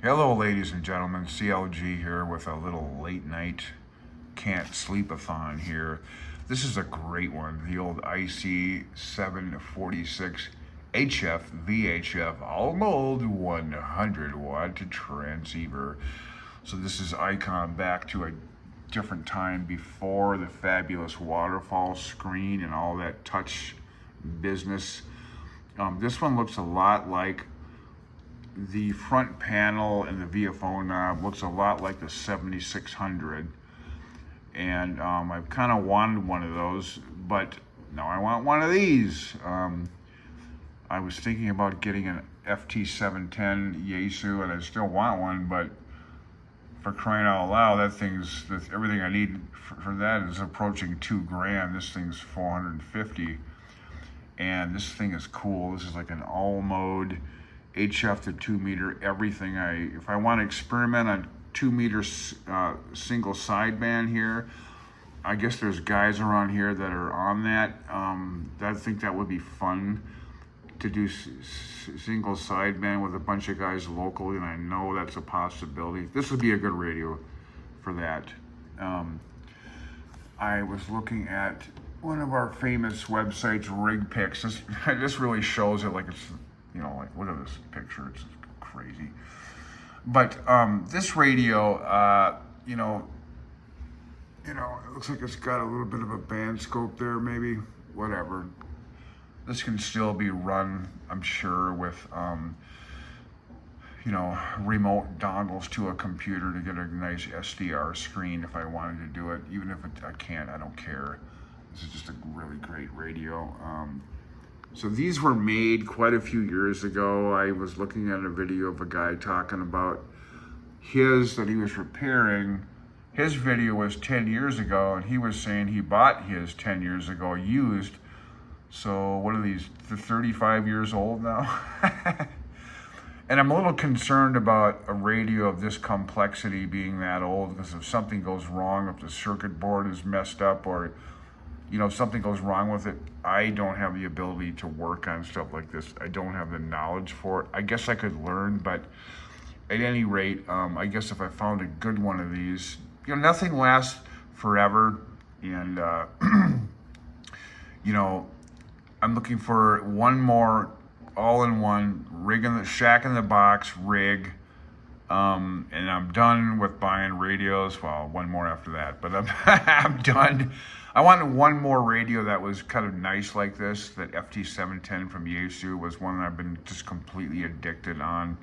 Hello, ladies and gentlemen. CLG here with a little late night can't sleep-a-thon here. This is a great one. The old IC-746 HF VHF all mode 100 watt transceiver. So this is Icom back to a different time before the fabulous waterfall screen and all that touch business. This one looks a lot like the front panel and the VFO knob looks a lot like the 7600, and I've kind of wanted one of those, but now I want one of these. I was thinking about getting an FT710 Yaesu, and I still want one, but for crying out loud, that's everything I need for that is approaching $2,000. This thing's 450, and this thing is cool. This is like an all mode HF to 2 meter, everything. If I want to experiment on 2 meter single sideband here, I guess there's guys around here that are on that. I think that would be fun to do single sideband with a bunch of guys locally, and I know that's a possibility. This would be a good radio for that. I was looking at one of our famous websites, Rig Picks. This really shows it like it's, you know, like, look at this picture, it's crazy. But this radio, you know, it looks like it's got a little bit of a band scope there, maybe, whatever. This can still be run, I'm sure, with, you know, remote dongles to a computer to get a nice SDR screen if I wanted to do it. Even if I can't, I don't care. This is just a really great radio. So these were made quite a few years ago. I was looking at a video of a guy talking about that he was repairing. His video was 10 years ago, and he was saying he bought his 10 years ago used. So what are these, 35 years old now? And I'm a little concerned about a radio of this complexity being that old, because if something goes wrong, if the circuit board is messed up, or you know, if something goes wrong with it, I don't have the ability to work on stuff like this. I don't have the knowledge for it. I guess I could learn, but at any rate, I guess if I found a good one of these, you know, nothing lasts forever. And, you know, I'm looking for one more all-in-one rig in the shack in the box rig. And I'm done with buying radios. Well, one more after that, but I'm done. I wanted one more radio that was kind of nice like this. That FT710 from Yaesu was one that I've been just completely addicted on.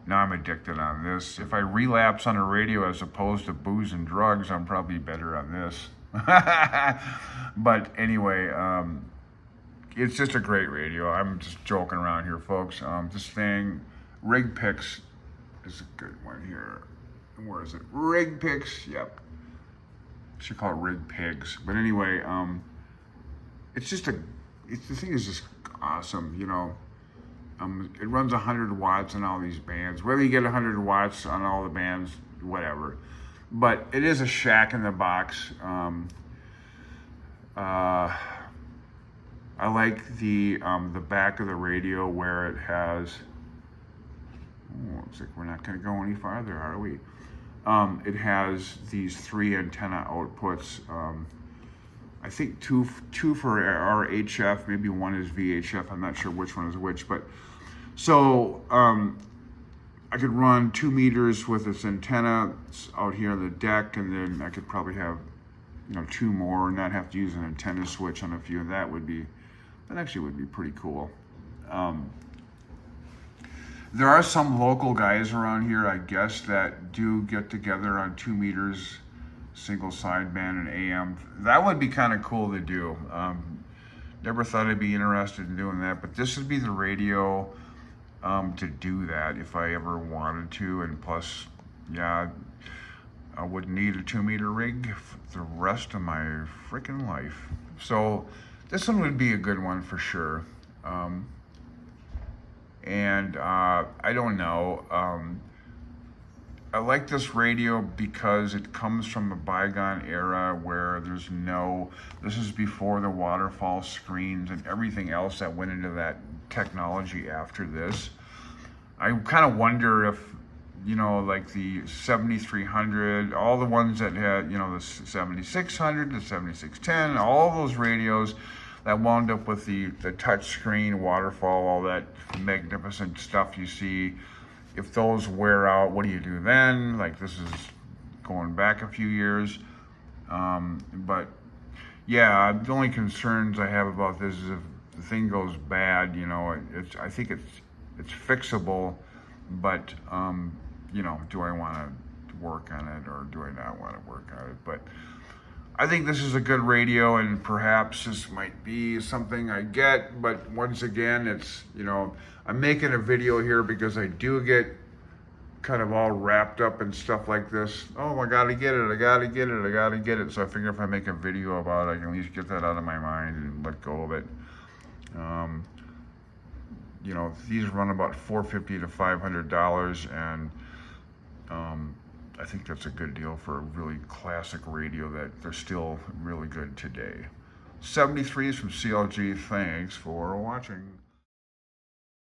Now I'm addicted on this. If I relapse on a radio as opposed to booze and drugs, I'm probably better on this. But anyway, it's just a great radio. I'm just joking around here, folks. This thing, Rig Picks, is a good one here. Where is it? Rig Picks, yep. Should call it Rig Pigs. But anyway, the thing is just awesome, you know. It runs 100 watts on all these bands. Whether you get 100 watts on all the bands, whatever. But it is a shack in the box. I like the back of the radio where it has, looks like we're not going to go any farther, are we? It has these 3 antenna outputs. I think two for our HF, maybe one is VHF. I'm not sure which one is which, but so I could run 2 meters with this antenna out here on the deck, and then I could probably have, you know, 2 more and not have to use an antenna switch on a few. That actually would be pretty cool. There are some local guys around here, I guess, that do get together on 2 meters, single sideband and AM. That would be kind of cool to do. Never thought I'd be interested in doing that, but this would be the radio to do that if I ever wanted to. And plus, yeah, I wouldn't need a 2 meter rig for the rest of my freaking life. So this one would be a good one for sure. I don't know. I like this radio because it comes from a bygone era where this is before the waterfall screens and everything else that went into that technology after this. I kind of wonder if you know, like the 7300, all the ones that had, you know, the 7600, the 7610, all those radios that wound up with the touch screen, waterfall, all that magnificent stuff you see. If those wear out, what do you do then? Like, this is going back a few years. But yeah, the only concerns I have about this is if the thing goes bad, you know, I think it's fixable, but you know, do I want to work on it or do I not want to work on it? But I think this is a good radio, and perhaps this might be something I get. But once again, it's, you know, I'm making a video here because I do get kind of all wrapped up in stuff like this. Oh, I gotta get it, I gotta get it, I gotta get it. So I figure if I make a video about it, I can at least get that out of my mind and let go of it. You know, these run about $450 to $500, and I think that's a good deal for a really classic radio that they're still really good today. 73 is from CLG. Thanks for watching.